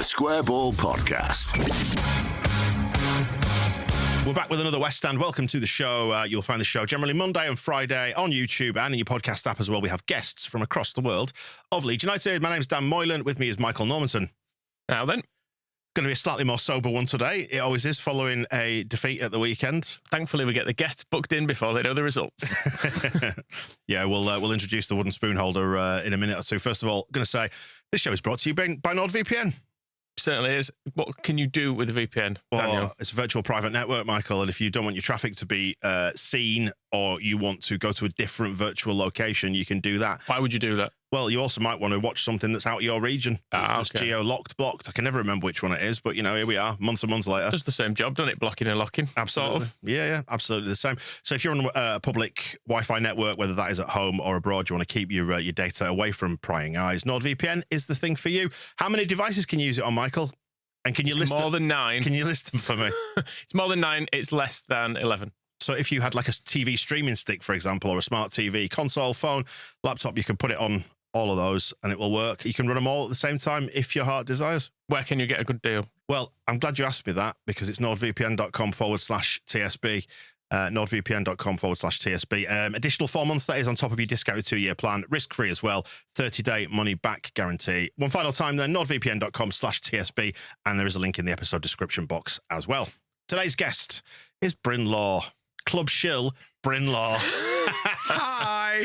The Square Ball Podcast. We're back with another West Stand. Welcome to the show. You'll find the show generally Monday and Friday on YouTube and in your podcast app as well. We have guests from across the world of Leeds United. My name's Dan Moylan. With me is Michael Normanson. Now then. Going to be a slightly more sober one today. It always is following a defeat at the weekend. Thankfully, we get the guests booked in before they know the results. Yeah, we'll introduce the wooden spoon holder in a minute or two. First of all, going to say this show is brought to you by NordVPN. Certainly is. What can you do with a VPN, Daniel? Well, it's a virtual private network, Michael, and if you don't want your traffic to be seen or you want to go to a different virtual location, you can do that. Why would you do that? Well, you also might want to watch something that's out of your region. It's okay. geo-locked, blocked. I can never remember which one it is, but, here we are, months and months later. Does the same job, doesn't it? Blocking and locking. Absolutely. Sort of. Yeah, absolutely the same. So if you're on a public Wi-Fi network, whether that is at home or abroad, you want to keep your data away from prying eyes, NordVPN is the thing for you. How many devices can you use it on, Michael? And can you list more than 9? Can you list them for me? It's more than 9. It's less than 11. So if you had like a TV streaming stick, for example, or a smart TV, console, phone, laptop, you can put it on all of those and it will work. You can run them all at the same time if your heart desires. Where can you get a good deal? Well, I'm glad you asked me that because it's nordvpn.com/TSB. nordvpn.com/TSB. Additional 4 months, that is on top of your discounted 2-year plan. Risk-free as well. 30-day money-back guarantee. One final time then, nordvpn.com/TSB. And there is a link in the episode description box as well. Today's guest is BRYN Law. Club shill, BRYN Law. Hi.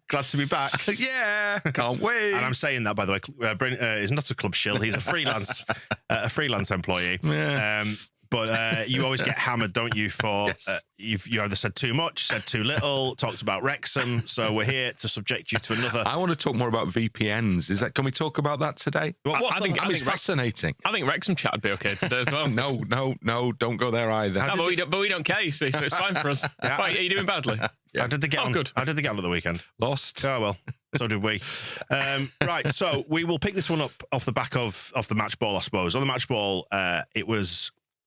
Glad to be back. Yeah, can't wait. And I'm saying that, by the way, BRYN is not a club shill. He's a freelance employee. Yeah. But you always get hammered, don't you, for Yes. you either said too much, said too little, talked about Wrexham. So we're here to subject you to another. I want to talk more about VPNs. Can we talk about that today? Well, I think it's fascinating. I think Wrexham chat would be okay today as well. No, don't go there either. No, but we don't care, you see, so it's fine for us. Yeah. Right, are you doing badly? How did they get on? Good. How did they get on at the weekend? Lost. Oh, well, so did we. Right, so we will pick this one up off the back of the match ball, I suppose. On the match ball,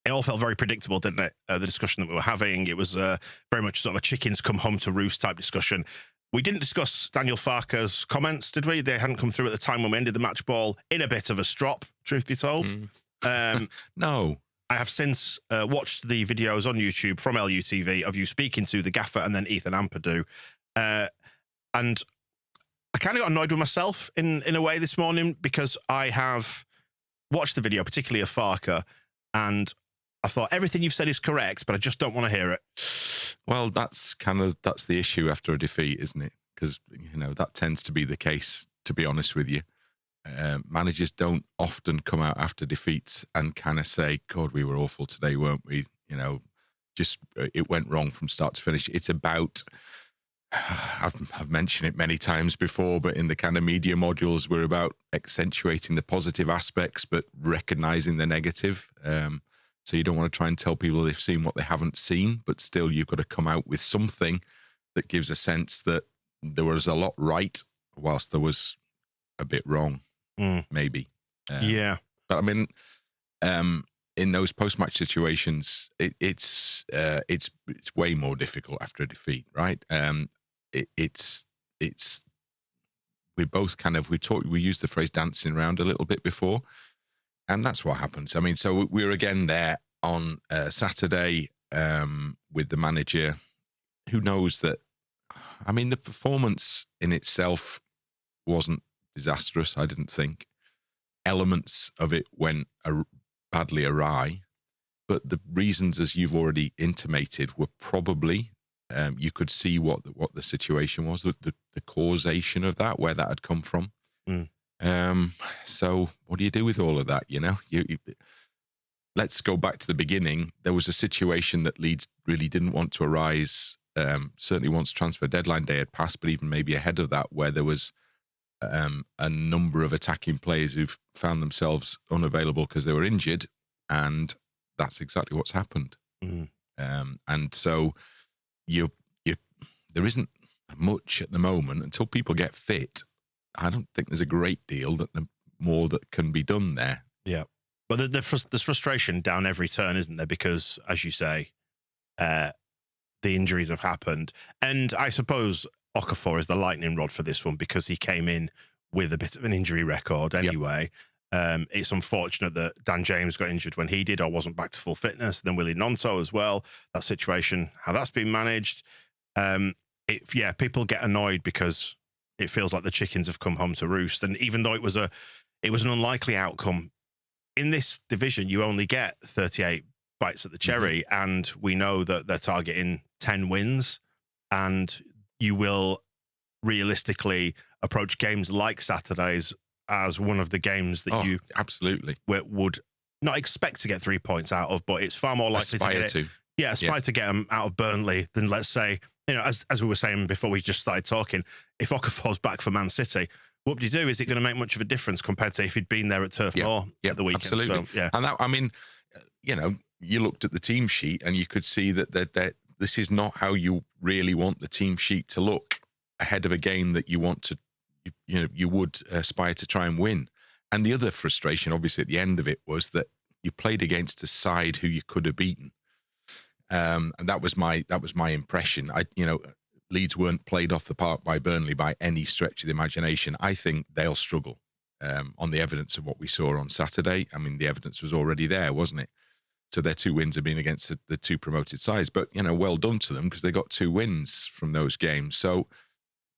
it all felt very predictable, didn't it? The discussion that we were having, it was very much sort of a chickens come home to roost type discussion. We didn't discuss Daniel Farke's comments, did we? They hadn't come through at the time when we ended the match ball in a bit of a strop, truth be told. No. I have since watched the videos on YouTube from LUTV of you speaking to the gaffer and then Ethan Ampadu. And I kind of got annoyed with myself in a way this morning because I have watched the video, particularly of Farke, and I thought everything you've said is correct, but I just don't want to hear it. Well, that's the issue after a defeat, isn't it? Because, that tends to be the case, to be honest with you. Managers don't often come out after defeats and kind of say, God, we were awful today, weren't we? It went wrong from start to finish. It's about, I've mentioned it many times before, but in the kind of media modules, we're about accentuating the positive aspects, but recognizing the negative. So you don't want to try and tell people they've seen what they haven't seen, but still you've got to come out with something that gives a sense that there was a lot right whilst there was a bit wrong, maybe. Yeah. But I mean, in those post-match situations, it's way more difficult after a defeat, right? We both we used the phrase dancing around a little bit before, and that's what happens. I mean, so we were again there on Saturday with the manager. Who knows that? I mean, the performance in itself wasn't disastrous, I didn't think. Elements of it went badly awry, but the reasons, as you've already intimated, were probably you could see what the situation was, the causation of that, where that had come from. So what do you do with all of that? Let's go back to the beginning. There was a situation that Leeds really didn't want to arise, certainly once transfer deadline day had passed, but even maybe ahead of that, where there was a number of attacking players who found themselves unavailable because they were injured, and that's exactly what's happened. And so there isn't much at the moment until people get fit. I don't think there's a great deal more that can be done there. Yeah, but there's frustration down every turn, isn't there? Because, as you say, the injuries have happened, and I suppose Okafor is the lightning rod for this one because he came in with a bit of an injury record anyway. It's unfortunate that Dan James got injured when he did or wasn't back to full fitness. Then Willie Nonto as well. That situation, how that's been managed. People get annoyed because it feels like the chickens have come home to roost. And even though it was an unlikely outcome, in this division, you only get 38 bites at the cherry. And we know that they're targeting 10 wins. And you will realistically approach games like Saturday's as one of the games that you absolutely would not expect to get 3 points out of, but it's far more likely aspire to get them out of Burnley than, let's say, as we were saying before we just started talking, if Okafor's back for Man City, what would you do? Is it going to make much of a difference compared to if he'd been there at Turf Moor at the weekend? Absolutely. So, and that, I mean, you looked at the team sheet and you could see that this is not how you really want the team sheet to look ahead of a game that you want to, you would aspire to try and win. And the other frustration, obviously, at the end of it was that you played against a side who you could have beaten. And that was my impression. Leeds weren't played off the park by Burnley by any stretch of the imagination. I think they'll struggle on the evidence of what we saw on Saturday. I mean, the evidence was already there, wasn't it? So their 2 wins have been against the 2 promoted sides. But, well done to them because they got 2 wins from those games. So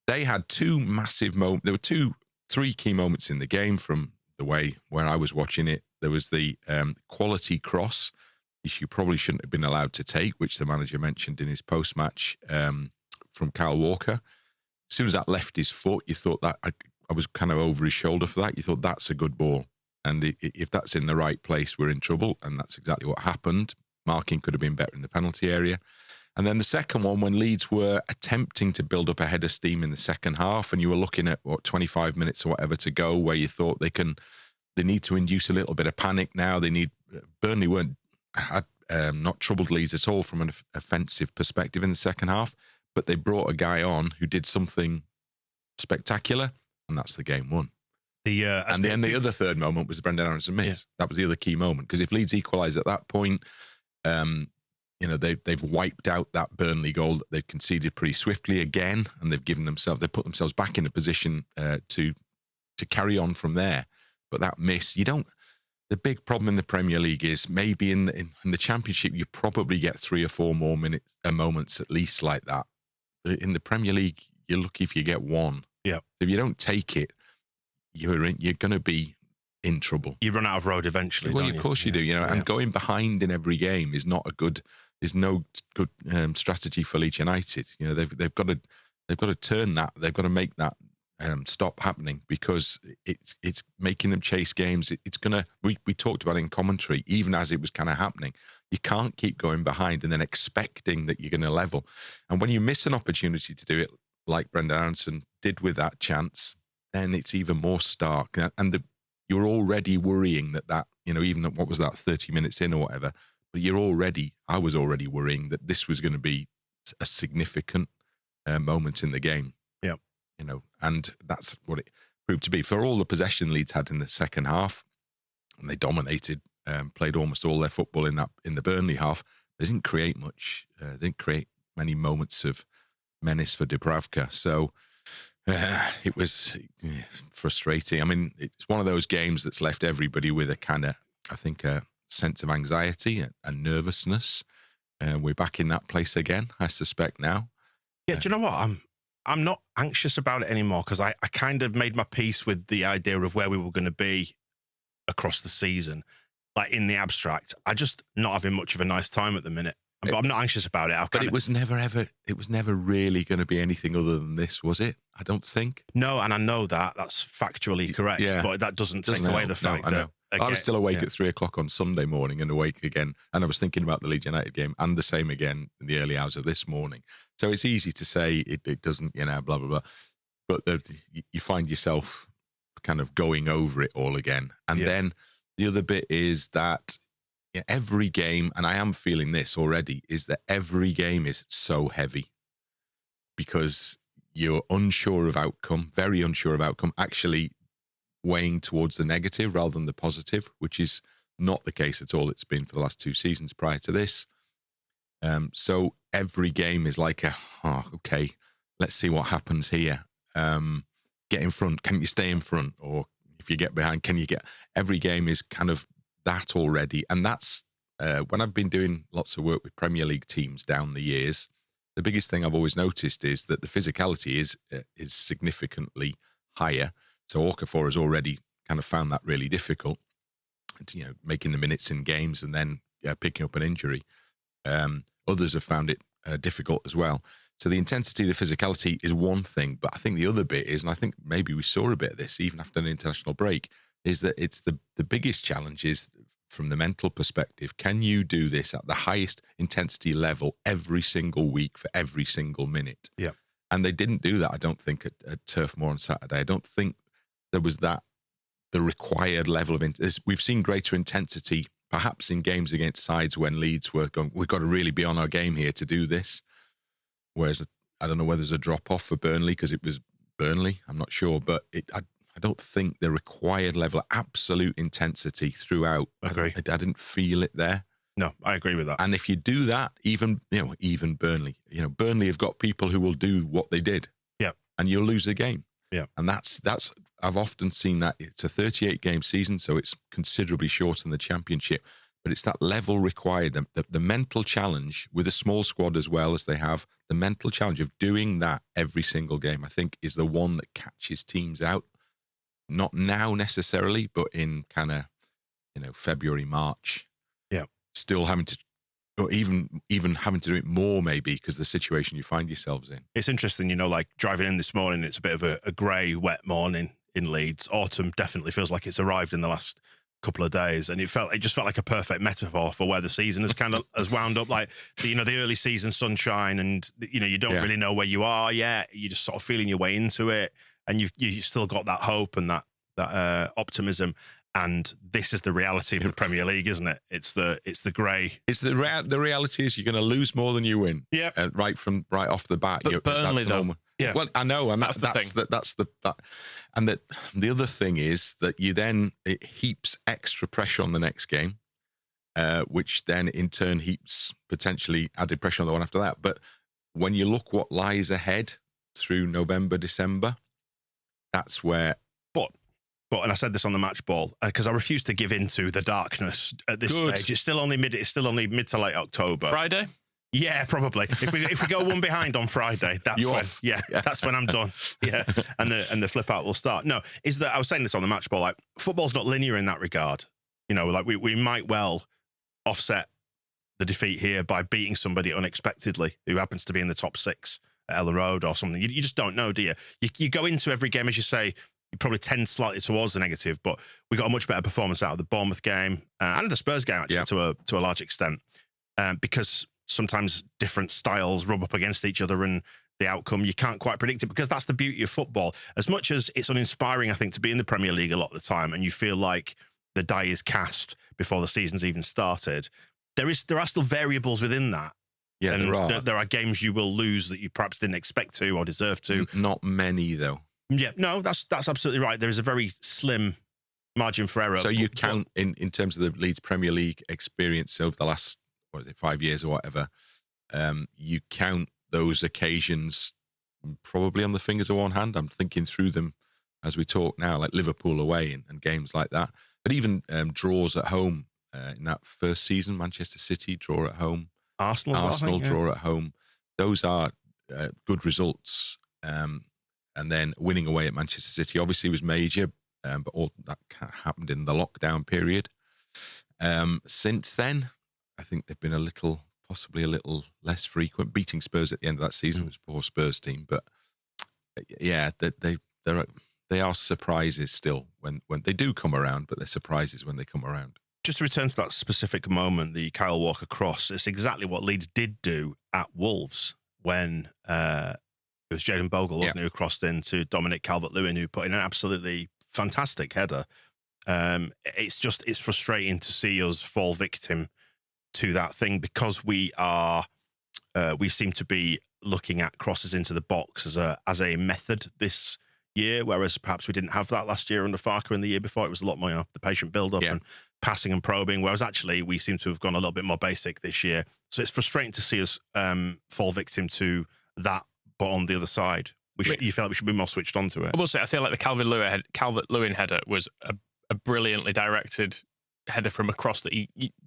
they had 2 massive moments. There were 3 key moments in the game from the way where I was watching it. There was the quality cross, which you probably shouldn't have been allowed to take, which the manager mentioned in his post-match from Kyle Walker. As soon as that left his foot, you thought that I was kind of over his shoulder for that. You thought that's a good ball. And if that's in the right place, we're in trouble. And that's exactly what happened. Marking could have been better in the penalty area. And then the second one, when Leeds were attempting to build up a head of steam in the second half, and you were looking at 25 minutes or whatever to go, where you thought they need to induce a little bit of panic now. Burnley had not troubled Leeds at all from an offensive perspective in the second half, but they brought a guy on who did something spectacular, and that's the game won. And then the other third moment was the Brendan Aronson miss. Yeah. That was the other key moment, because if Leeds equalise at that point, they've wiped out that Burnley goal that they've conceded pretty swiftly again, and they've put themselves back in a position to carry on from there. But that miss, the big problem in the Premier League is maybe in the Championship you probably get 3 or 4 more moments at least like that. In the Premier League, you're lucky if you get 1. Yeah. So if you don't take it, you're going to be in trouble. You run out of road eventually. Well, of course you do. And going behind in every game is no good strategy for Leeds United. They've got to turn that. They've got to make that stop happening, because it's making them chase games. It's gonna. We talked about it in commentary, even as it was kind of happening. You can't keep going behind and then expecting that you're going to level. And when you miss an opportunity to do it, like Brendan Aronson did with that chance, then it's even more stark. And you're already worrying that even what was that, 30 minutes in or whatever, but I was already worrying that this was going to be a significant moment in the game. Yeah. And that's what it proved to be. For all the possession Leeds had in the second half, and they dominated, played almost all their football in the Burnley half, they didn't create much. They didn't create many moments of menace for Dubravka. So it was frustrating. I mean, it's one of those games that's left everybody with a kind of, I think, a sense of anxiety and nervousness. We're back in that place again, I suspect now. Yeah, do you know what? I'm not anxious about it anymore, because I kind of made my peace with the idea of where we were going to be across the season. Like, in the abstract, I just not having much of a nice time at the minute. But I'm not anxious about it. But it was never really going to be anything other than this, was it? I don't think. No, and I know that's factually correct, but that doesn't take away the fact that... I was still awake at 3:00 on Sunday morning and awake again, and I was thinking about the Leeds United game, and the same again in the early hours of this morning. So it's easy to say it doesn't, blah, blah, blah. But you find yourself kind of going over it all again. And then the other bit is that every game, and I am feeling this already, is that every game is so heavy because you're unsure of outcome, very unsure of outcome, actually weighing towards the negative rather than the positive, which is not the case at all. It's been for the last 2 seasons prior to this. So every game is like okay, let's see what happens here. Get in front. Can you stay in front? Or if you get behind, can you get... Every game is kind of that already. And that's when I've been doing lots of work with Premier League teams down the years, the biggest thing I've always noticed is that the physicality is significantly higher. So Okafor has already kind of found that really difficult, making the minutes in games and then picking up an injury. Others have found it difficult as well. So the intensity, the physicality is one thing, but I think the other bit is, and I think maybe we saw a bit of this even after an international break, is that it's the biggest challenge is from the mental perspective. Can you do this at the highest intensity level every single week for every single minute? Yeah. And they didn't do that, I don't think, at Turf Moor on Saturday. I don't think there was the required level of... We've seen greater intensity perhaps in games against sides when Leeds were going, we've got to really be on our game here to do this. Whereas I don't know whether there's a drop-off for Burnley because it was Burnley. I'm not sure. But I don't think the required level of absolute intensity throughout. I agree. I didn't feel it there. No, I agree with that. And if you do that, even Burnley, Burnley have got people who will do what they did. Yeah. And you'll lose the game. Yeah. And that's I've often seen that. It's a 38-game season, so it's considerably shorter than the Championship. But it's that level required, the mental challenge with a small squad as well as they have, the mental challenge of doing that every single game, I think, is the one that catches teams out. Not now necessarily, but in kind of, February, March. Yeah. Still having to, or even having to do it more maybe because the situation you find yourselves in. It's interesting, like driving in this morning, it's a bit of a grey, wet morning in Leeds. Autumn definitely feels like it's arrived in the last couple of days, and it just felt like a perfect metaphor for where the season has wound up. Like the early season sunshine, and you don't really know where you are yet. You're just sort of feeling your way into it, and you've still got that hope and that optimism. And this is the reality of the Premier League, isn't it? It's the grey. It's the reality is you're going to lose more than you win. Yeah, right off the bat. But Burnley though. Yeah. Well, I know, and that's the thing. And the other thing is that it heaps extra pressure on the next game, which then in turn heaps potentially added pressure on the one after that. But when you look what lies ahead through November, December, that's where. But and I said this on the match ball because I refuse to give in to the darkness at this stage. It's still only mid to late October. Friday. Yeah, probably. If we go one behind on Friday, that's when. Yeah, that's when I'm done. Yeah, and the flip out will start. No, I was saying this on the match ball. Like football's not linear in that regard. Like we might well offset the defeat here by beating somebody unexpectedly who happens to be in the top 6 at Ellen Road or something. You just don't know, do you? You go into every game, as you say, you probably tend slightly towards the negative, but we got a much better performance out of the Bournemouth game and the Spurs game actually to a large extent because sometimes different styles rub up against each other and the outcome, you can't quite predict it because that's the beauty of football. As much as it's uninspiring, I think, to be in the Premier League a lot of the time and you feel like the die is cast before the season's even started, there are still variables within that. Yeah, and there are games you will lose that you perhaps didn't expect to or deserve to. Not many, though. Yeah, no, that's absolutely right. There is a very slim margin for error. So you count in terms of the Leeds Premier League experience over the last 5 years or whatever, you count those occasions probably on the fingers of one hand. I'm thinking through them as we talk now, like Liverpool away and games like that. But even draws at home in that first season, Manchester City draw at home, Arsenal draw at home. Those are good results. And then winning away at Manchester City obviously was major, but all that happened in the lockdown period. Since then, I think they've been possibly a little less frequent. Beating Spurs at the end of that season was a poor Spurs team, but yeah, they are surprises still when they do come around, but they're surprises when they come around. Just to return to that specific moment, the Kyle Walker cross, it's exactly what Leeds did do at Wolves when it was Jayden Bogle, wasn't it, who crossed into Dominic Calvert-Lewin, who put in an absolutely fantastic header. It's frustrating to see us fall victim to that thing because we seem to be looking at crosses into the box as a method this year, whereas perhaps we didn't have that last year under Farker, and the year before it was a lot more the patient build-up and passing and probing, whereas actually we seem to have gone a little bit more basic this year. So it's frustrating to see us fall victim to that, but on the other side, you feel like we should be more switched on to it? I will say, I feel like the Calvert-Lewin header was a brilliantly directed header from across that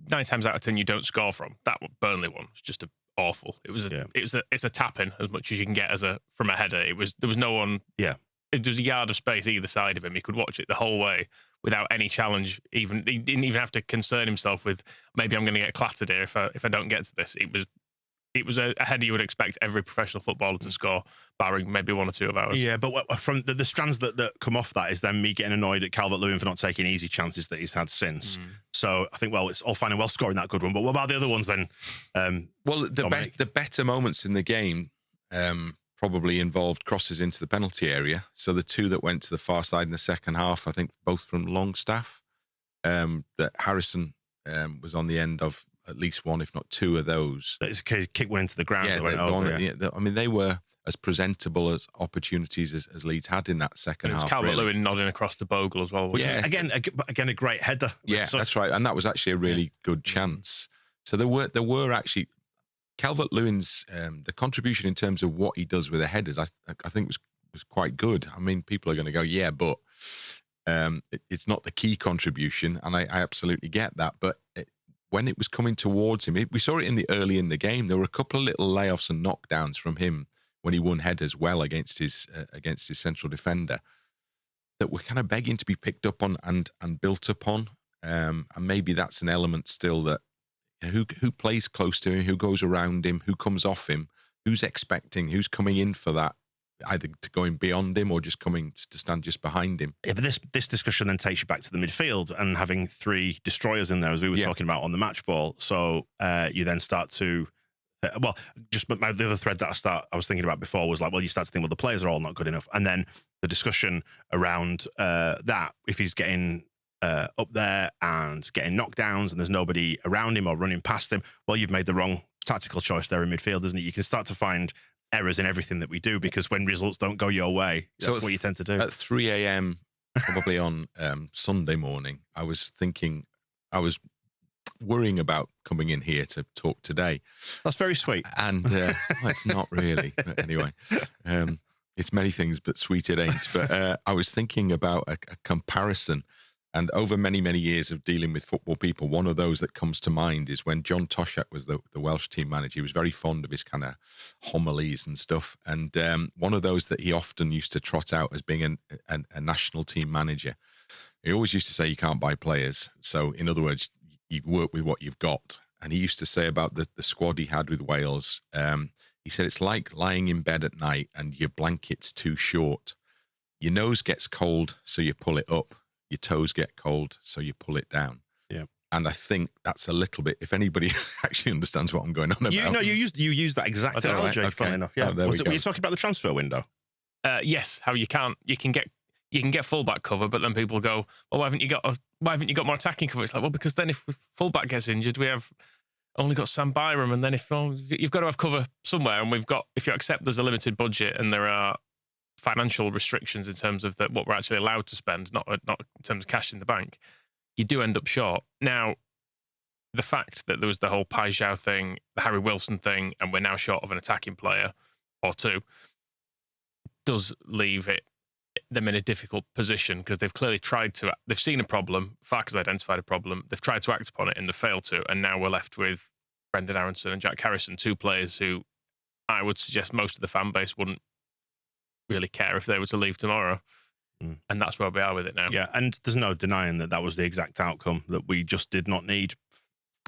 9 times out of 10 you don't score from. That Burnley one was just awful. It's a tap in as much as you can get from a header. There was no one. Yeah. There was a yard of space either side of him. He could watch it the whole way without any challenge. He didn't even have to concern himself with maybe I'm going to get clattered here if I don't get to this. It was a header you would expect every professional footballer to score, barring maybe 1 or 2 of ours. Yeah, but from the strands that come off that is then me getting annoyed at Calvert-Lewin for not taking easy chances that he's had since. So I think, well, it's all fine and well scoring that good one, but what about the other ones then? Well, the better moments in the game probably involved crosses into the penalty area. So the 2 that went to the far side in the second half, I think both from Longstaff, that Harrison was on the end of at least 1, if not 2 of those. That is kick went into the ground. I mean, they were as presentable as opportunities as Leeds had in that second half. Calvert-Lewin nodding across the Bogle as well. Which was, again, a great header. Yeah, that's right. And that was actually a really good chance. So there were actually Calvert-Lewin's the contribution in terms of what he does with the headers. I think was quite good. I mean, people are going to go, yeah, but it's not the key contribution, and I absolutely get that. But when it was coming towards him, we saw it early in the game. There were a couple of little layoffs and knockdowns from him when he won headers well against his central defender that were kind of begging to be picked up on and built upon. And maybe that's an element still that who plays close to him, who goes around him, who comes off him, who's expecting, who's coming in for that, either to going beyond him or just coming to stand just behind him. Yeah, but this discussion then takes you back to the midfield and having 3 destroyers in there, as we were talking about on the match ball. So you then start to, the other thread that I was thinking about before was like, well, you start to think, well, the players are all not good enough. And then the discussion around that, if he's getting up there and getting knockdowns and there's nobody around him or running past him, well, you've made the wrong tactical choice there in midfield, isn't it? You can start to find errors in everything that we do because when results don't go your way, that's what you tend to do. At 3 a.m, probably on Sunday morning, I was worrying about coming in here to talk today. That's very sweet. And well, it's not really. But anyway, it's many things, but sweet it ain't. But I was thinking about a comparison. And over many, many years of dealing with football people, one of those that comes to mind is when John Toshak was the Welsh team manager. He was very fond of his kind of homilies and stuff. And one of those that he often used to trot out as being a national team manager. He always used to say you can't buy players. So in other words, you work with what you've got. And he used to say about the squad he had with Wales, he said it's like lying in bed at night and your blanket's too short. Your nose gets cold, so you pull it up. Your toes get cold, so you pull it down. Yeah, and I think that's a little bit. If anybody actually understands what I'm going on about, you use that exact analogy. Okay. Funnily enough, yeah. Were you talking about the transfer window? Yes, how you can get fullback cover, but then people go, well, why haven't you got more attacking cover? It's like, well, because then if fullback gets injured, we have only got Sam Byram, and then you've got to have cover somewhere, and if you accept there's a limited budget and there are financial restrictions in terms of what we're actually allowed to spend, not in terms of cash in the bank, you do end up short. Now, the fact that there was the whole Pai Zhao thing, the Harry Wilson thing, and we're now short of an attacking player or 2, does leave them in a difficult position because they've clearly they've seen a problem, Farke has identified a problem, they've tried to act upon it and they've failed to, and now we're left with Brendan Aronson and Jack Harrison, 2 players who I would suggest most of the fan base wouldn't really care if they were to leave tomorrow. And that's where we are with it now. Yeah, and there's no denying that was the exact outcome that we just did not need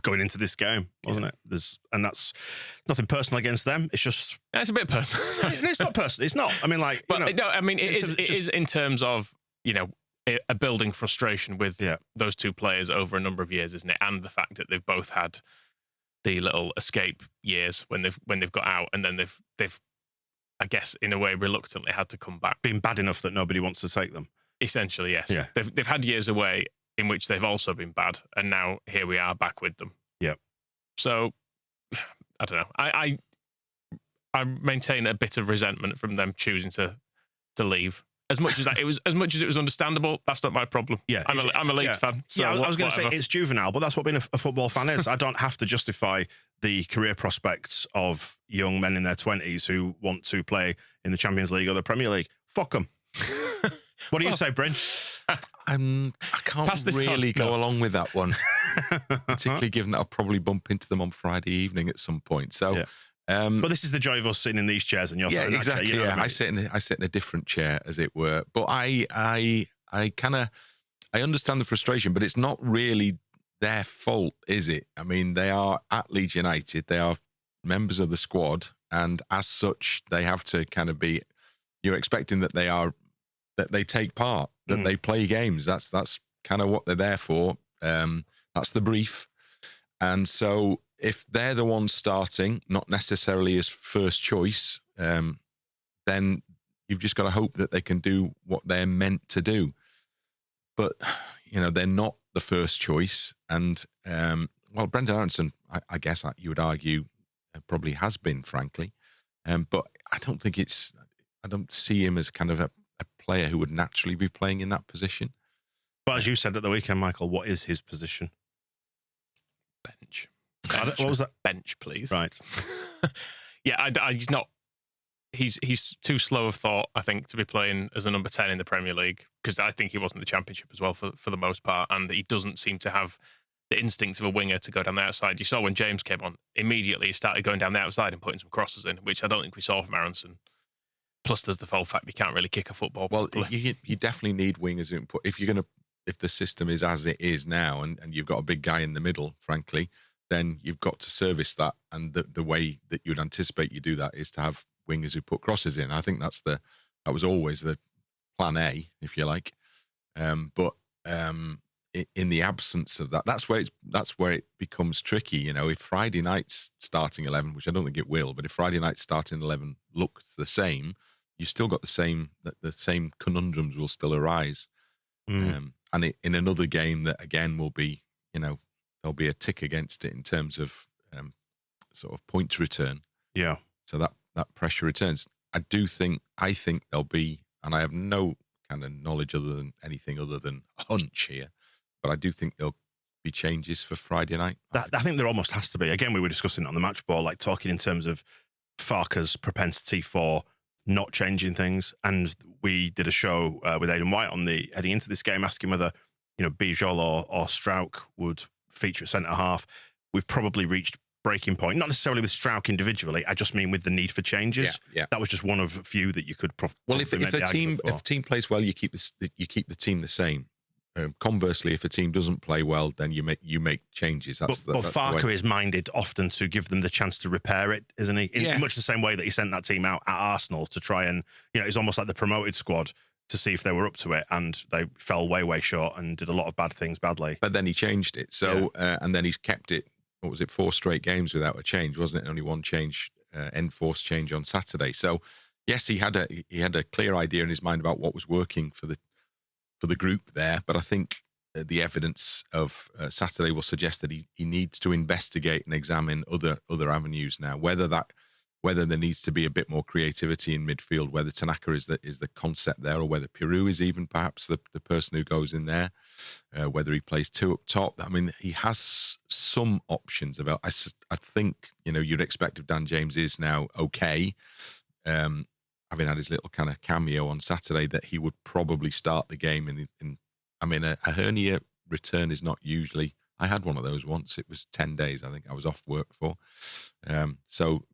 going into this game, wasn't it? And that's nothing personal against them. It's just it's a bit personal. It's not personal. It's not. I mean, like, but no, I mean, it is in terms of a building frustration with those 2 players over a number of years, isn't it? And the fact that they've both had the little escape years when they've got out, and then they've I guess, in a way, reluctantly had to come back. Being bad enough that nobody wants to take them. Essentially, yes. Yeah. They've had years away in which they've also been bad, and now here we are back with them. Yeah. So, I don't know. I maintain a bit of resentment from them choosing to leave. As much as it was understandable, that's not my problem. Yeah, I'm a Leeds fan. So I was going to say it's juvenile, but that's what being a football fan is. I don't have to justify the career prospects of young men in their 20s who want to play in the Champions League or the Premier League. Fuck them. What do you say, Bryn? I can't really go along with that one, particularly given that I'll probably bump into them on Friday evening at some point. So, but this is the joy of us sitting in these chairs, and you're sitting in that exactly. chair, you know what I mean? I sit in a different chair, as it were. But I understand the frustration, but it's not really their fault, is it? I mean, they are at Leeds United. They are members of the squad, and as such, they have to kind of be. You're expecting that they take part, that they play games. That's kind of what they're there for. That's the brief. And so if they're the ones starting, not necessarily as first choice, then you've just got to hope that they can do what they're meant to do. But, they're not the first choice. And, Brendan Aronson, I guess you would argue, probably has been, frankly. But I don't see him as kind of a player who would naturally be playing in that position. But as you said at the weekend, Michael, what is his position? Bench. What was that? Bench, please. Right. Yeah, he's not. He's too slow of thought, I think, to be playing as a number 10 in the Premier League, because I think he was in the Championship as well for the most part, and he doesn't seem to have the instinct of a winger to go down the outside. You saw when James came on, immediately he started going down the outside and putting some crosses in, which I don't think we saw from Aronson. Plus, there's the full fact he can't really kick a football. Well, you definitely need wingers who put. If the system is as it is now, and you've got a big guy in the middle, frankly, then you've got to service that. And the way that you'd anticipate you do that is to have wingers who put crosses in. I think that was always the plan A, if you like. But in the absence of that, that's where it becomes tricky. If Friday night's starting 11, which I don't think it will, but if Friday night's starting 11 looks the same, you've still got the same conundrums will still arise. And in another game that again will be, there'll be a tick against it in terms of sort of points return. Yeah. So that pressure returns. I think there'll be, and I have no kind of knowledge anything other than a hunch here, but I do think there'll be changes for Friday night. I think there almost has to be. Again, we were discussing it on the match ball, like talking in terms of Farke's propensity for not changing things. And we did a show with Aidan White heading into this game, asking whether, Bijol or Strauch would feature at centre half. We've probably reached breaking point, not necessarily with Strauch individually. I just mean with the need for changes. Yeah. That was just one of a few that you could probably if a team plays well, you keep the team the same. Conversely, if a team doesn't play well, then you make changes. But Farke is minded often to give them the chance to repair it, isn't he? In much the same way that he sent that team out at Arsenal to try and, it's almost like the promoted squad to see if they were up to it, and they fell way, way short and did a lot of bad things badly. But then he changed it. So, and then he's kept it, 4 straight games without a change, wasn't it? Only one change, enforced change on Saturday. So, yes, he had a clear idea in his mind about what was working for the group there, but I think the evidence of Saturday will suggest that he needs to investigate and examine other avenues now. Whether there needs to be a bit more creativity in midfield, whether Tanaka is the concept there, or whether Peru is even perhaps the person who goes in there, whether he plays 2 up top. I mean, he has some options about. I think you'd expect if Dan James is now okay. Having had his little kind of cameo on Saturday, that he would probably start the game a hernia return is not usually. I had one of those once. It was 10 days. I think I was off work for. So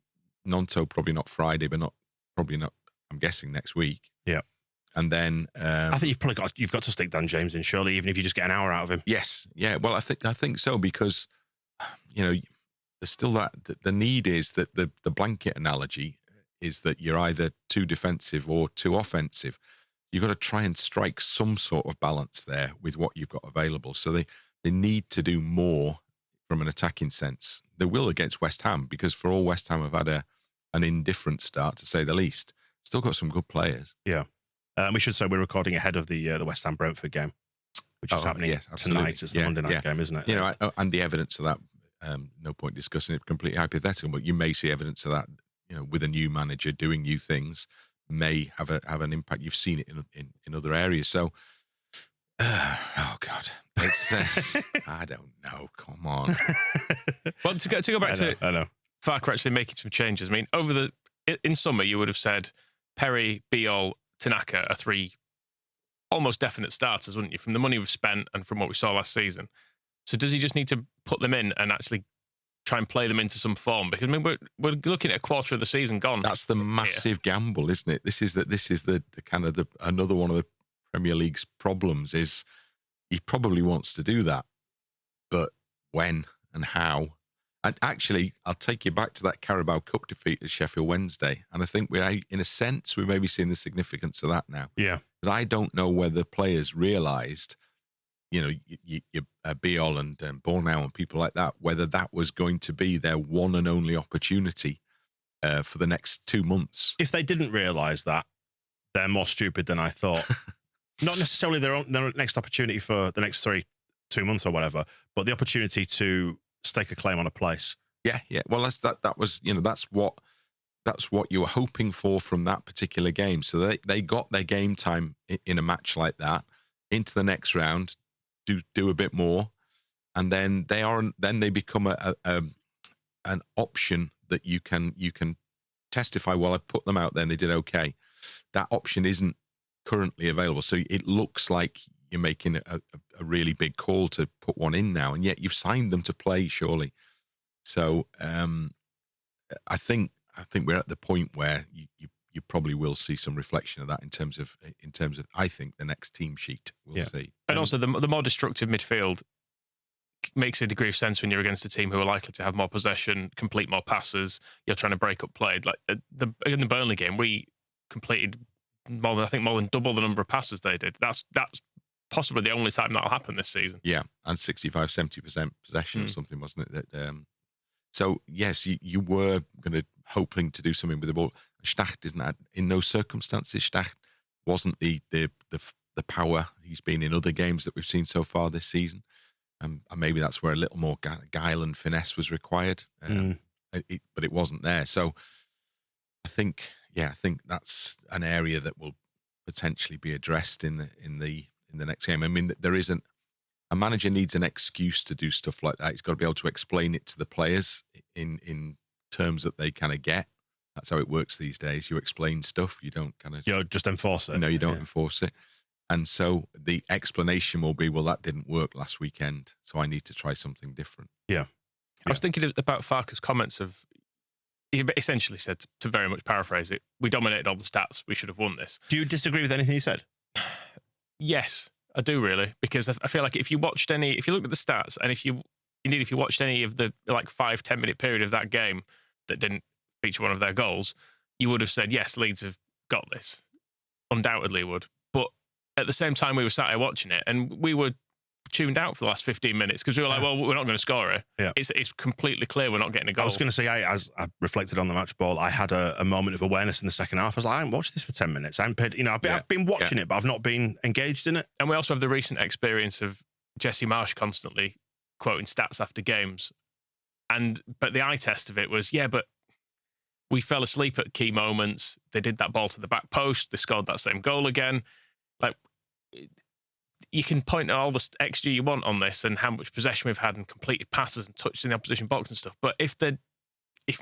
Nonto probably not Friday, but probably not. I'm guessing next week. Yeah. And then I think you've got to stick Dan James in, surely, even if you just get an hour out of him. Yes. Yeah. Well, I think so, because there's still the need is that the blanket analogy is that you're either too defensive or too offensive. You've got to try and strike some sort of balance there with what you've got available. So they need to do more from an attacking sense. They will against West Ham, because for all West Ham have had an indifferent start, to say the least. Still got some good players. Yeah. We should say we're recording ahead of the West Ham Brentford game, which is happening tonight. It's the Monday night game, isn't it? And the evidence of that, no point discussing it, completely hypothetical, but you may see evidence of that, with a new manager doing new things, may have an impact. You've seen it in other areas. So, oh God, I don't know. Come on. Well, to go back to I know. Farke actually making some changes. I mean, in summer, you would have said Perry, Biol, Tanaka are 3 almost definite starters, wouldn't you? From the money we've spent and from what we saw last season. So does he just need to put them in and actually try and play them into some form? Because I mean, we're looking at a quarter of the season gone. That's the massive gamble, isn't it? This is the kind of another one of the Premier League's problems is he probably wants to do that, but when and how? And actually, I'll take you back to that Carabao Cup defeat at Sheffield Wednesday, and I think in a sense, we're maybe seeing the significance of that now. Yeah, because I don't know whether players realised, Biol and Bornau and people like that, whether that was going to be their one and only opportunity for the next 2 months. If they didn't realise that, they're more stupid than I thought. Not necessarily their next opportunity for the next 2 months or whatever, but the opportunity to stake a claim on a place. Yeah. Well, that was that's what you were hoping for from that particular game. So they got their game time in a match like that into the next round, do a bit more, and then they become an option that you can testify. Well, I put them out there and they did okay. That option isn't currently available, so it looks like you're making a really big call to put one in now, and yet you've signed them to play, surely. So I think we're at the point where you probably will see some reflection of that in terms of I think the next team sheet we'll see. And also the more destructive midfield makes a degree of sense when you're against a team who are likely to have more possession, complete more passes. You're trying to break up play. Like in the Burnley game, we completed more than double the number of passes they did. That's possibly the only time that'll happen this season. Yeah, and 65-70% possession or something, wasn't it? That so yes, you were hoping to do something with the ball. Stach didn't in those circumstances. Stach wasn't the power he's been in other games that we've seen so far this season. And maybe that's where a little more guile and finesse was required, but it wasn't there. So I think that's an area that will potentially be addressed in the next game. I mean, a manager needs an excuse to do stuff like that. He's got to be able to explain it to the players in terms that they kind of get. That's how it works these days. You explain stuff, you don't kind of just enforce it. No, you don't enforce it. And so the explanation will be, well, that didn't work last weekend, so I need to try something different. Yeah. I was thinking about Farke's comments he essentially said, to very much paraphrase it, we dominated all the stats, we should have won this. Do you disagree with anything he said? Yes, I do really, because I feel like if you looked at the stats, and if you watched any of the 5-10 minute period of that game that didn't feature one of their goals, you would have said, yes, Leeds have got this. Undoubtedly would. But at the same time, we were sat here watching it, and we were tuned out for the last 15 minutes because we were like, well, we're not going to score it. Yeah. It's completely clear we're not getting a goal. I was going to say, as I reflected on the match ball, I had a moment of awareness in the second half. I was like, I haven't watched this for 10 minutes. I haven't paid, I've been watching it, but I've not been engaged in it. And we also have the recent experience of Jesse Marsh constantly quoting stats after games. But the eye test of it was, but we fell asleep at key moments. They did that ball to the back post. They scored that same goal again. You can point at all the XG you want on this and how much possession we've had and completed passes and touched in the opposition box and stuff. But if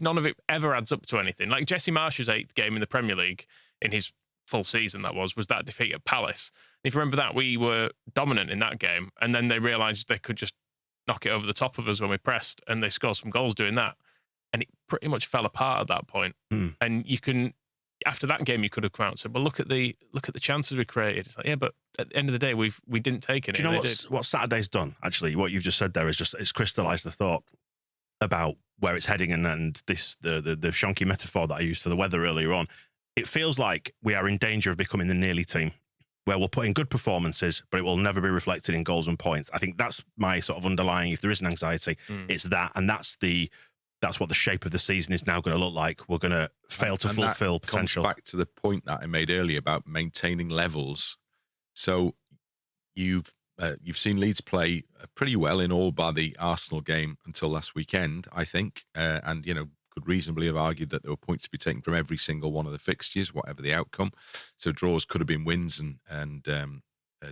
none of it ever adds up to anything, like Jesse Marsh's 8th game in the Premier League in his full season, was that defeat at Palace. And if you remember that, we were dominant in that game. And then they realised they could just knock it over the top of us when we pressed, and they scored some goals doing that. And it pretty much fell apart at that point. And after that game, you could have come out and said, well, look at the chances we created. It's like, but at the end of the day, we didn't take it. Do you know what Saturday's done? Actually, what you've just said there it's crystallised the thought about where it's heading, and this the shonky metaphor that I used for the weather earlier on. It feels like we are in danger of becoming the nearly team, where we'll put in good performances, but it will never be reflected in goals and points. I think that's my sort of underlying, if there is an anxiety, it's that, and that's what the shape of the season is now going to look like. We're going to fail to fulfill potential. Comes back to the point that I made earlier about maintaining levels. So you've seen Leeds play pretty well in all by the Arsenal game until last weekend, I think, and could reasonably have argued that there were points to be taken from every single one of the fixtures, whatever the outcome. So draws could have been wins, and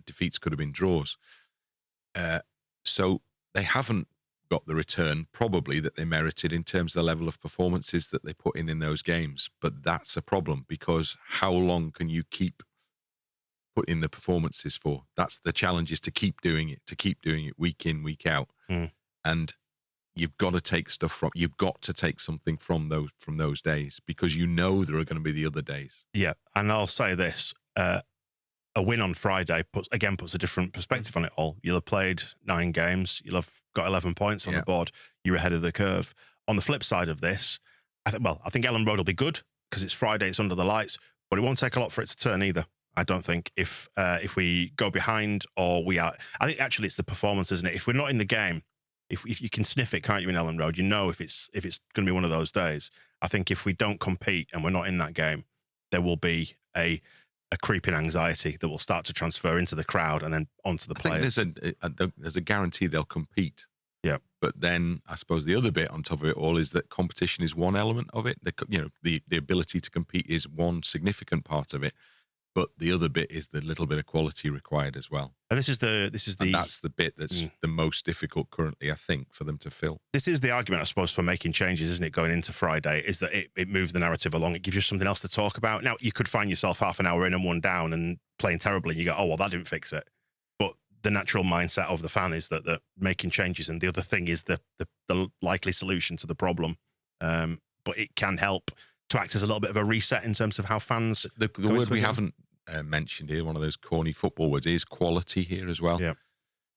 defeats could have been draws. So they haven't got the return probably that they merited in terms of the level of performances that they put in those games. But that's a problem, because how long can you keep putting in the performances for? That's the challenge, is to keep doing it week in, week out. And you've got to take something from those days, because you know there are going to be the other days. Yeah, and I'll say this: a win on Friday puts a different perspective on it all. You'll have played 9 games. You'll have got 11 points on the board. You're ahead of the curve. On the flip side of this, I think Ellen Road will be good because it's Friday, it's under the lights, but it won't take a lot for it to turn either. I don't think if we go behind or we are. I think actually it's the performance, isn't it? If we're not in the game, if you can sniff it, can't you, in Ellen Road? You know if it's going to be one of those days. I think if we don't compete and we're not in that game, there will be a creeping anxiety that will start to transfer into the crowd and then onto the players. I think there's a guarantee they'll compete. Yeah, but then I suppose the other bit on top of it all is that competition is one element of it. The ability to compete is one significant part of it. But the other bit is the little bit of quality required as well. And that's the bit that's the most difficult currently, I think, for them to fill. This is the argument, I suppose, for making changes, isn't it? Going into Friday, is that it moves the narrative along. It gives you something else to talk about. Now, you could find yourself half an hour in and 1 down and playing terribly, and you go, "Oh well, that didn't fix it." But the natural mindset of the fan is that making changes, and the other thing is the likely solution to the problem. But it can help to act as a little bit of a reset in terms of how fans. The word we haven't mentioned here, one of those corny football words, is quality here as well. Yeah.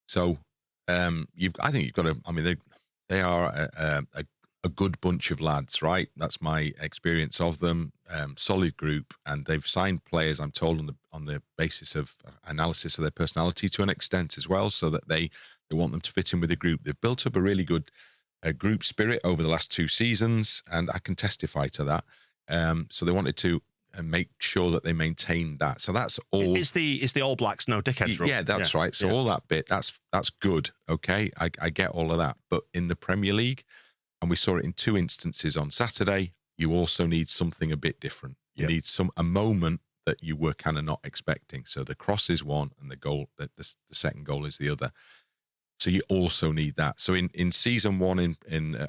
So I think you've got to. I mean, they are a good bunch of lads, right? That's my experience of them. Solid group, and they've signed players, I'm told, on the basis of analysis of their personality to an extent as well, so that they want them to fit in with the group. They've built up a really good group spirit over the last 2 seasons, and I can testify to that. So they wanted to make sure that they maintain that. So that's all. It's the All Blacks, no dickheads rule. Yeah, that's right. So all that bit, that's good. Okay, I get all of that. But in the Premier League, and we saw it in 2 instances on Saturday, you also need something a bit different. You need a moment that you were kind of not expecting. So the cross is one, and the goal, the second goal is the other. So you also need that. So in season 1,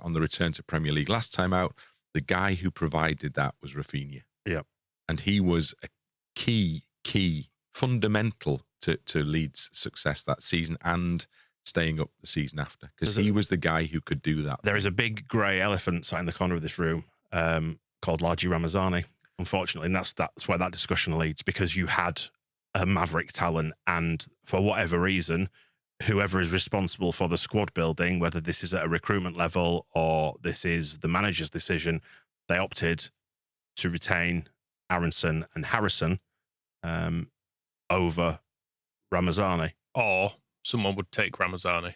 on the return to Premier League last time out, the guy who provided that was Rafinha. Yeah. And he was a key, fundamental to Leeds' success that season and staying up the season after, because he was the guy who could do that. There is a big grey elephant sat in the corner of this room called Laji Ramazani, unfortunately, and that's where that discussion leads, because you had a maverick talent, and for whatever reason, whoever is responsible for the squad building, whether this is at a recruitment level or this is the manager's decision, they opted to retain Aronson and Harrison over Ramazani. Or someone would take Ramazani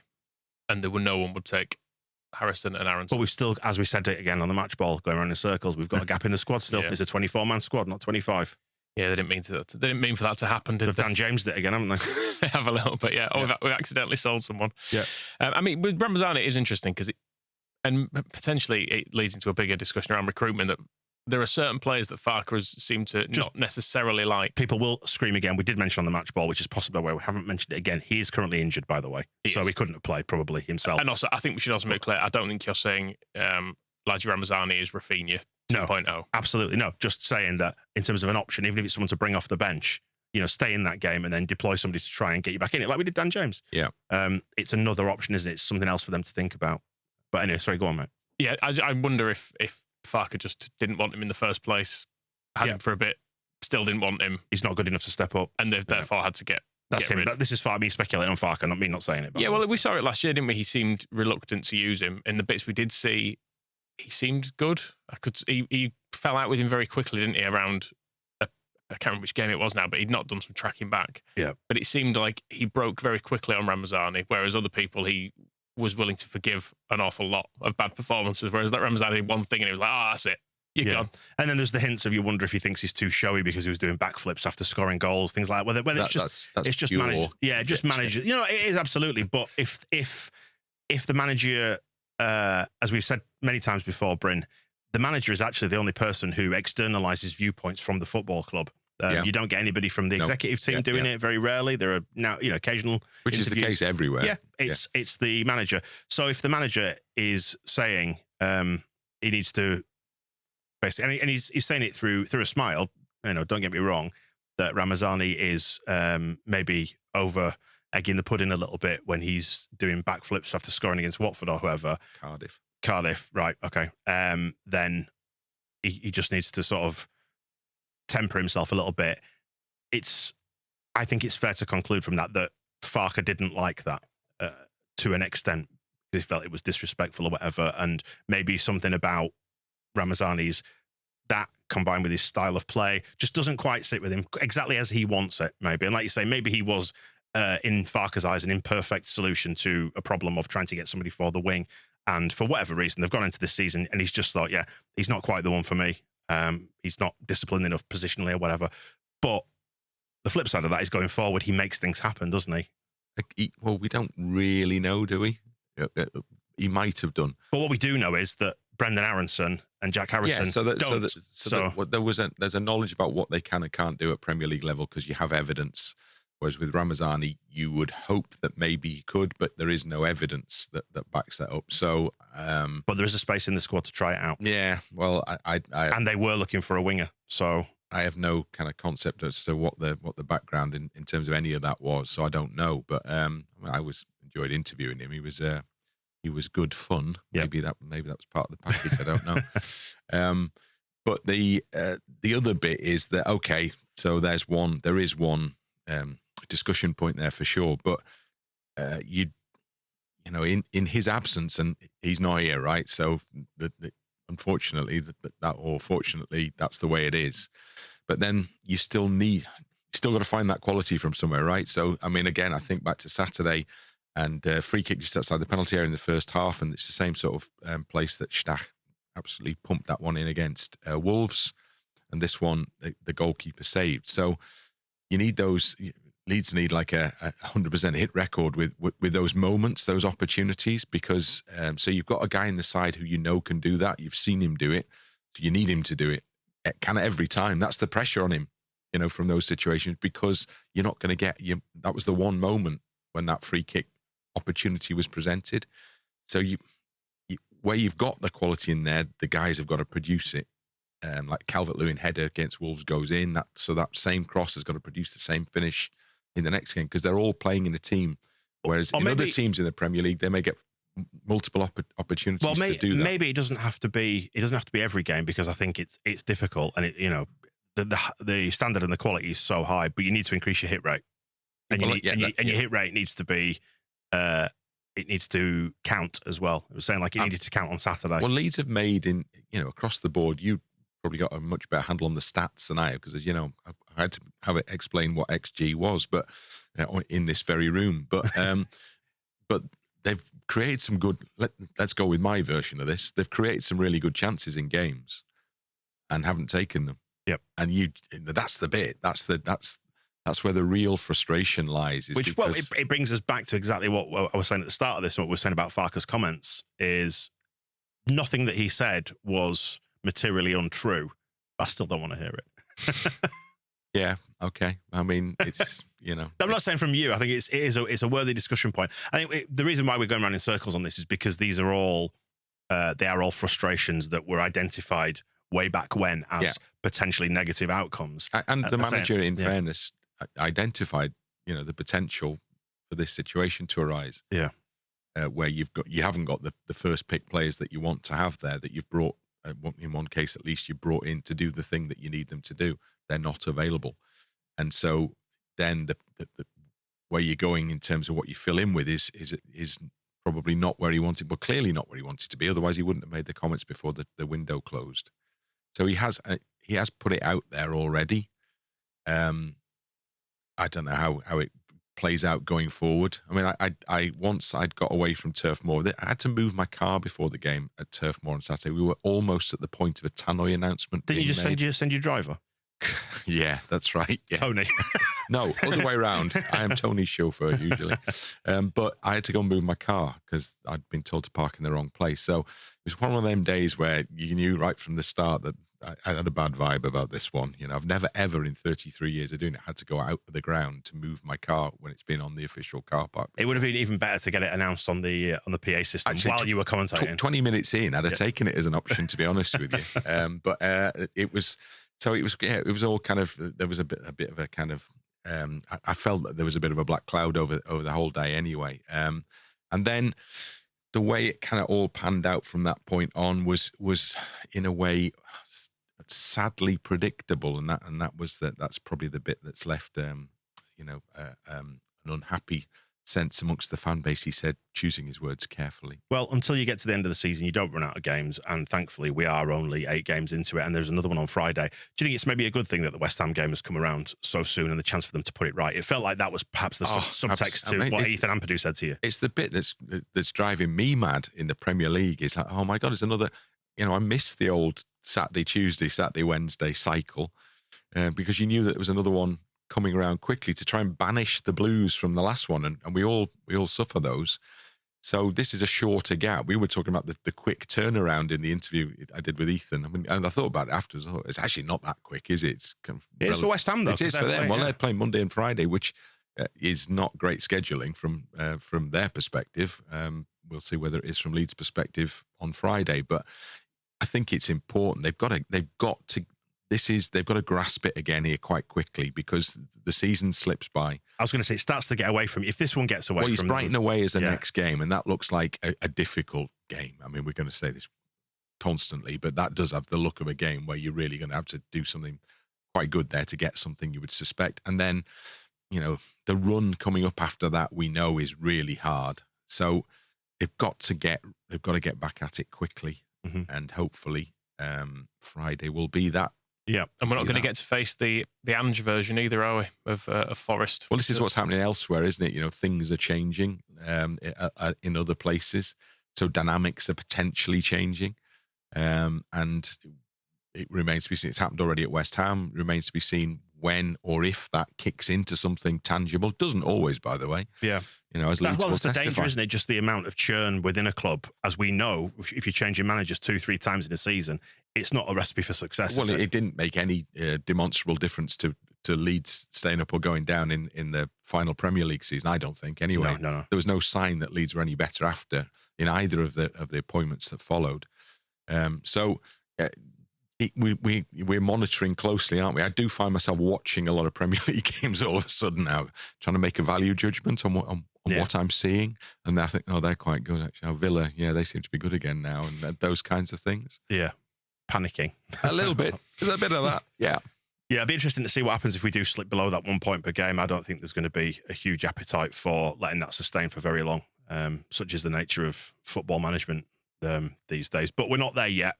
and no one would take Harrison and Aronson. But we've still, as we said it again on the match ball, going around in circles, we've got a gap in the squad still. It's a 24-man squad, not 25. Yeah, they didn't mean for that to happen, did they? Dan James did it again, haven't they? They have a little bit, yeah. Oh, we accidentally sold someone. Yeah. I mean, with Ramazani, it is interesting because and potentially it leads into a bigger discussion around recruitment, that there are certain players that Farke seem to not necessarily like. People will scream again. We did mention on the match ball, which is possibly where we haven't mentioned it again. He is currently injured, by the way. He couldn't have played probably himself. And also, I think we should also make clear, I don't think you're saying Laji Ramazani is Rafinha 2.0. No, absolutely no. Just saying that in terms of an option, even if it's someone to bring off the bench, stay in that game and then deploy somebody to try and get you back in it, like we did Dan James. Yeah. It's another option, isn't it? It's something else for them to think about. But anyway, sorry, go on, mate. Yeah, I wonder if Farke just didn't want him in the first place, had him for a bit, still didn't want him. He's not good enough to step up. And they've therefore had to get him. rid. This is me speculating on Farke, not me not saying it. Yeah, well, we saw it last year, didn't we? He seemed reluctant to use him. In the bits we did see, he seemed good. He fell out with him very quickly, didn't he, around, I can't remember which game it was now, but he'd not done some tracking back. Yeah. But it seemed like he broke very quickly on Ramazani, whereas other people he was willing to forgive an awful lot of bad performances, whereas that Ramazani did one thing and he was like, that's it. You're gone. And then there's the hints of you wonder if he thinks he's too showy because he was doing backflips after scoring goals, things like that. Whether it's just managed. Yeah, just managed. It is absolutely. But if the manager, as we've said many times before, BRYN, the manager is actually the only person who externalises viewpoints from the football club. You don't get anybody from the executive team doing it very rarely. There are now, occasional Which interviews. is the case everywhere. Yeah, it's the manager. So if the manager is saying he needs to basically, and he's saying it through a smile, don't get me wrong, that Ramazani is maybe over egging the pudding a little bit when he's doing backflips after scoring against Watford or whoever. Cardiff, right, okay. Then he just needs to sort of temper himself a little bit. I think it's fair to conclude from that Farke didn't like that to an extent. He felt it was disrespectful or whatever, and maybe something about Ramazani's, that combined with his style of play, just doesn't quite sit with him exactly as he wants it, maybe. And like you say, maybe he was, in Farke's eyes, an imperfect solution to a problem of trying to get somebody for the wing. And for whatever reason, they've gone into this season and he's just thought, he's not quite the one for me. He's not disciplined enough positionally or whatever. But the flip side of that is going forward, he makes things happen, doesn't he? Well, we don't really know, do we? He might have done. But what we do know is that Brendan Aronson and Jack Harrison there's a knowledge about what they can and can't do at Premier League level because you have evidence. Whereas with Ramazani, you would hope that maybe he could, but there is no evidence that backs that up. So, but there is a space in the squad to try it out. Yeah, well, I and they were looking for a winger, so I have no kind of concept as to what the background in terms of any of that was. So I don't know, but I enjoyed interviewing him. He was good fun. Yep. Maybe that was part of the package. I don't know. But the other bit is that so there is one discussion point there for sure, but in his absence, and he's not here, right? So unfortunately, or fortunately, that's the way it is. But then you still got to find that quality from somewhere, right? So I mean, again, I think back to Saturday and free kick just outside the penalty area in the first half, and it's the same sort of place that Stach absolutely pumped that one in against Wolves, and this one the goalkeeper saved. So you need those. Leeds need like a 100% hit record with those moments, those opportunities, because so you've got a guy in the side who can do that. You've seen him do it, so you need him to do it kind of every time. That's the pressure on him, from those situations, because you're not going to get that was the one moment when that free kick opportunity was presented. So where you've got the quality in there, the guys have got to produce it. Like Calvert-Lewin header against Wolves goes in, so that same cross has got to produce the same finish in the next game, because they're all playing in a team. Whereas in other teams in the Premier League, they may get multiple opportunities to do that. Maybe it doesn't have to be every game, because I think it's difficult, and the standard and the quality is so high. But you need to increase your hit rate, and your hit rate needs to be. It needs to count as well. It was saying it needed to count on Saturday. Well, Leeds have made across the board. You probably got a much better handle on the stats than I have, because I had to have it explain what XG was, but in this very room. But but they've created some good. Let's go with my version of this. They've created some really good chances in games, and haven't taken them. Yep. And that's the bit. That's where the real frustration lies. It brings us back to exactly what I was saying at the start of this. What we were saying about Farke's comments is nothing that he said was materially untrue. I still don't want to hear it. Yeah. Okay. I mean, it's I'm not saying from you. I think it's a worthy discussion point. I think the reason why we're going around in circles on this is because these are all frustrations that were identified way back when as potentially negative outcomes. And the manager, in fairness, identified the potential for this situation to arise. Yeah. Where you haven't got the first pick players that you want to have there, that you've brought, in one case at least, you brought in to do the thing that you need them to do. They're not available. And so then the where you're going in terms of what you fill in with is probably not where he wanted, but clearly not where he wanted to be. Otherwise he wouldn't have made the comments before the window closed. So he has put it out there already. I don't know how it plays out going forward. I mean, I once I'd got away from Turf Moor. I had to move my car before the game at Turf Moor on Saturday. We were almost at the point of a tannoy announcement. Didn't you just send your driver? Yeah, that's right. Yeah. Tony. No, other way around. I am Tony's chauffeur usually. But I had to go and move my car because I'd been told to park in the wrong place. So it was one of them days where you knew right from the start that I had a bad vibe about this one. You know, I've never, ever in 33 years of doing it had to go out of the ground to move my car when it's been on the official car park. It would have been even better to get it announced on the PA system while you were commentating. 20 minutes in, I'd have taken it as an option, to be honest with you. But it was... So it was all kind of, there was a bit of a kind of, I felt that there was a bit of a black cloud over the whole day anyway. And then the way it kind of all panned out from that point on was in a way sadly predictable. And that's probably the bit that's left, an unhappy sense amongst the fan base. He said, choosing his words carefully. Well, until you get to the end of the season, you don't run out of games. And thankfully, we are only 8 games into it. And there's another one on Friday. Do you think it's maybe a good thing that the West Ham game has come around so soon and the chance for them to put it right? It felt like that was perhaps the subtext to what Ethan Ampadu said to you. It's the bit that's driving me mad in the Premier League. It's like, oh my God, it's another, I miss the old Saturday, Tuesday, Saturday, Wednesday cycle because you knew that there was another one coming around quickly to try and banish the blues from the last one, and we all suffer those. So this is a shorter gap. We were talking about the quick turnaround in the interview I did with Ethan. I mean, and I thought about it afterwards. I thought, it's actually not that quick, is it? It's kind of it is for West Ham, though. It is for them. Well, they're playing Monday and Friday, which is not great scheduling from their perspective. We'll see whether it is from Leeds' perspective on Friday. But I think it's important. They've got to grasp it again here quite quickly because the season slips by. I was going to say, it starts to get away from you. If this one gets away from from Brighton away is the next game, and that looks like a difficult game. I mean, we're going to say this constantly, but that does have the look of a game where you're really going to have to do something quite good there to get something you would suspect. And then, the run coming up after that we know is really hard. So they've got to get back at it quickly, and hopefully Friday will be that. Yeah, and we're not going to get to face the Ange version either, are we, of Forest? Well, this is what's happening elsewhere, isn't it? Things are changing in other places, so dynamics are potentially changing, and it remains to be seen. It's happened already at West Ham. It remains to be seen when or if that kicks into something tangible. Doesn't always, by the way. Yeah. As Leeds will that's the testify. danger, isn't it? Just the amount of churn within a club. As we know, if you're changing managers 2-3 times in a season, it's not a recipe for success. Well, it didn't make any demonstrable difference to Leeds staying up or going down in the final Premier League season, I don't think, anyway. No. There was no sign that Leeds were any better after in either of the appointments that followed. We're monitoring closely, aren't we? I do find myself watching a lot of Premier League games all of a sudden now, trying to make a value judgment on what I'm seeing. And I think, they're quite good, actually. Villa, they seem to be good again now, and those kinds of things. Yeah. Panicking. A little bit. There's a bit of that, yeah. Yeah, it'd be interesting to see what happens if we do slip below that 1 point per game. I don't think there's going to be a huge appetite for letting that sustain for very long, such is the nature of football management these days. But we're not there yet.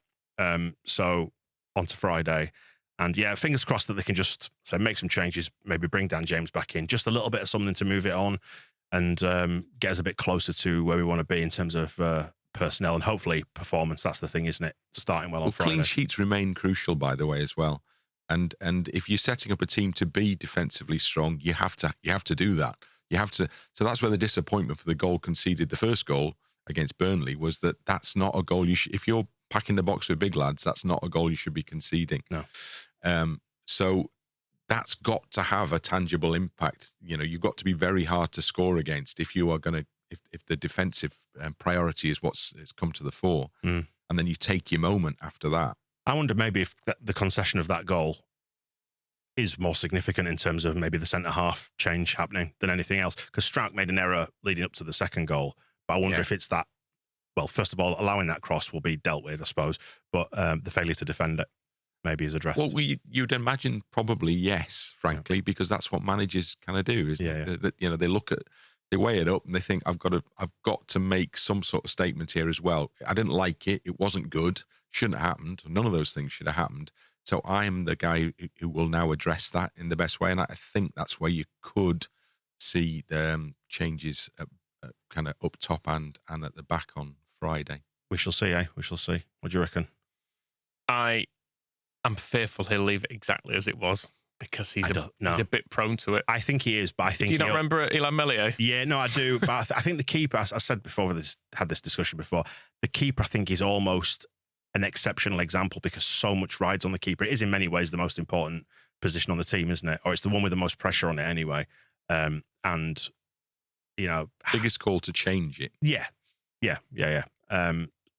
So on to Friday. And yeah, fingers crossed that they can just make some changes, maybe bring Dan James back in, just a little bit of something to move it on and get us a bit closer to where we want to be in terms of personnel and hopefully performance. That's the thing, isn't it? Starting well on Friday. Clean sheets remain crucial, by the way, as well. And if you're setting up a team to be defensively strong, you have to do that. You have to. So that's where the disappointment for the goal conceded, the first goal against Burnley, was that's not a goal you should. If you're packing the box with big lads, that's not a goal you should be conceding. No. So that's got to have a tangible impact. You've got to be very hard to score against if you are going to. If the defensive priority is what's come to the fore, and then you take your moment after that. I wonder maybe if the concession of that goal is more significant in terms of maybe the centre-half change happening than anything else. Because Strauch made an error leading up to the second goal. But I wonder if it's that, well, first of all, allowing that cross will be dealt with, I suppose. But the failure to defend it maybe is addressed. Well, you'd imagine probably yes, frankly, because that's what managers kind of do. They look at, they weigh it up and they think, I've got to make some sort of statement here as well. I didn't like it. It wasn't good. Shouldn't have happened. None of those things should have happened. So I'm the guy who will now address that in the best way. And I think that's where you could see the changes kind of up top and at the back on Friday. We shall see, We shall see. What do you reckon? I'm I'm fearful he'll leave it exactly as it was because he's a bit prone to it. I think he is, but I think... Do you not remember Ilan Melier? Yeah, no, I do. But I think the keeper, as I said before, had this discussion before, the keeper, I think, is almost an exceptional example because so much rides on the keeper. It is in many ways the most important position on the team, isn't it? Or it's the one with the most pressure on it anyway. And, biggest call to change it. Yeah.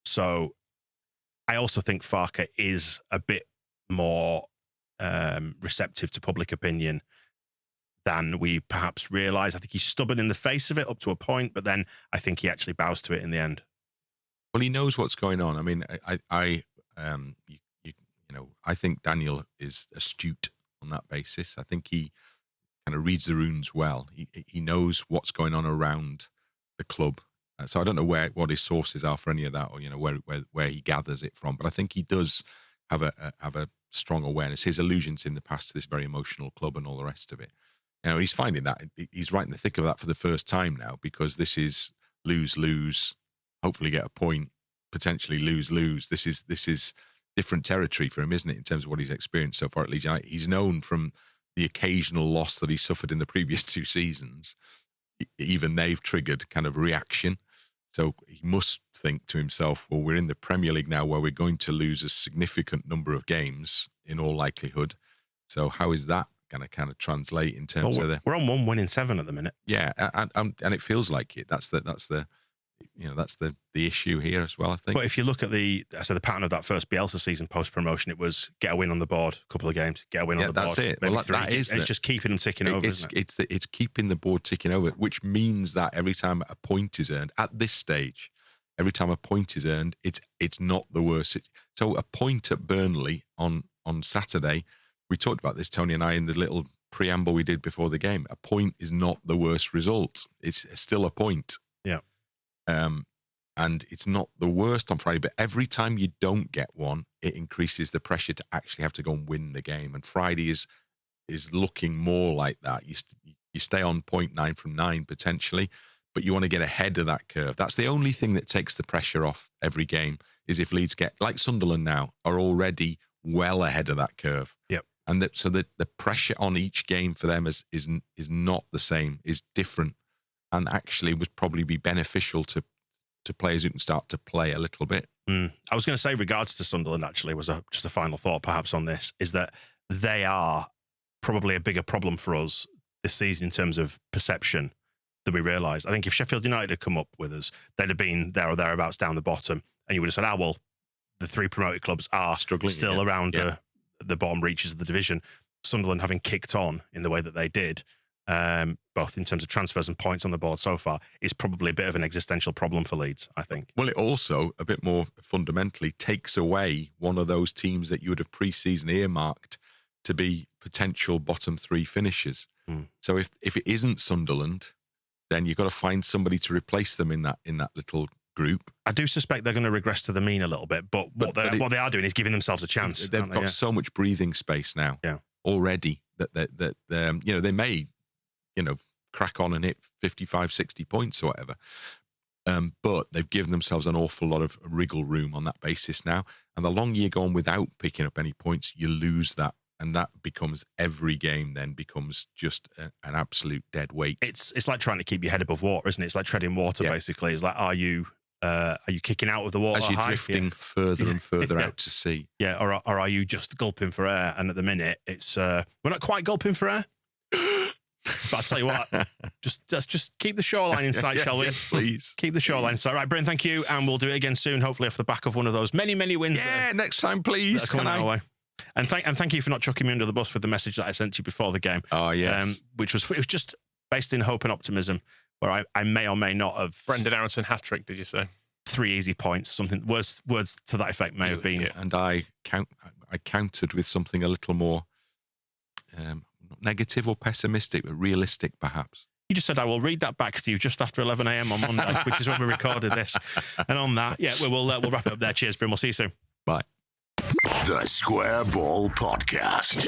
So I also think Farke is a bit more receptive to public opinion than we perhaps realise. I think he's stubborn in the face of it up to a point, but then I think he actually bows to it in the end. Well, he knows what's going on. I mean, I think Daniel is astute on that basis. I think he kind of reads the runes well. He knows what's going on around the club. So I don't know what his sources are for any of that, or where he gathers it from. But I think he does have a strong awareness. His allusions in the past to this very emotional club and all the rest of it. He's finding that he's right in the thick of that for the first time now, because this is lose. Hopefully get a point, potentially lose. This is different territory for him, isn't it, in terms of what he's experienced so far at Leeds United? He's known from the occasional loss that he suffered in the previous 2 seasons. Even they've triggered kind of reaction. So he must think to himself, well, we're in the Premier League now where we're going to lose a significant number of games in all likelihood. So how is that going to kind of translate in terms of we're on 1 win in 7 at the minute. Yeah, and it feels like it. That's the issue here as well, I think. But if you look at the pattern of that first Bielsa season post promotion, it was get a win on the board, a couple of games, get a win on the board. That's it. Well, it's just keeping them ticking over. Isn't it? It's keeping the board ticking over, which means that every time a point is earned at this stage, it's not the worst. So a point at Burnley on Saturday, we talked about this, Tony and I, in the little preamble we did before the game. A point is not the worst result. It's still a point. Yeah. And it's not the worst on Friday, but every time you don't get one, it increases the pressure to actually have to go and win the game. And Friday is looking more like that. You stay on 0.9 from 9 potentially, but you want to get ahead of that curve. That's the only thing that takes the pressure off every game, is if Leeds get, like Sunderland now, are already well ahead of that curve. Yep. And so the pressure on each game for them is not the same, is different, and actually would probably be beneficial to players who can start to play a little bit. I was going to say, regards to Sunderland, actually, was just a final thought perhaps on this, is that they are probably a bigger problem for us this season in terms of perception than we realised. I think if Sheffield United had come up with us, they'd have been there or thereabouts down the bottom, and you would have said, well, the 3 promoted clubs are struggling still around the bottom reaches of the division. Sunderland having kicked on in the way that they did, both in terms of transfers and points on the board so far, is probably a bit of an existential problem for Leeds, I think. Well, it also, a bit more fundamentally, takes away one of those teams that you would have pre-season earmarked to be potential bottom 3 finishers. So if it isn't Sunderland, then you've got to find somebody to replace them in that little group. I do suspect they're going to regress to the mean a little bit, but what they are doing is giving themselves a chance. They've got so much breathing space now already that they may crack on and hit 55, 60 points or whatever. But they've given themselves an awful lot of wriggle room on that basis now. And the longer you go on without picking up any points, you lose that. And that becomes, every game then becomes just an absolute dead weight. It's like trying to keep your head above water, isn't it? It's like treading water, basically. It's like, are you kicking out of the water? As you're drifting further and further out to sea. Yeah, or are you just gulping for air? And at the minute, it's we're not quite gulping for air. But I'll tell you what, let's just keep the shoreline in sight, shall we? Yes, please. Keep the shoreline in sight. Right, BRYN, thank you. And we'll do it again soon, hopefully off the back of one of those many, many wins. Yeah, next time, please. Coming our way. And thank you for not chucking me under the bus with the message that I sent you before the game. Oh, yes. It was just based in hope and optimism, where I may or may not have... Brendan Aronson hat-trick, did you say? 3 easy points, something words to that effect may have been. Yeah, and I countered with something a little more negative or pessimistic, but realistic, perhaps. You just said, I will read that back to you just after 11 a.m. on Monday, which is when we recorded this. And on that, we'll wrap it up there. Cheers, BRYN. We'll see you soon. Bye. The Square Ball Podcast.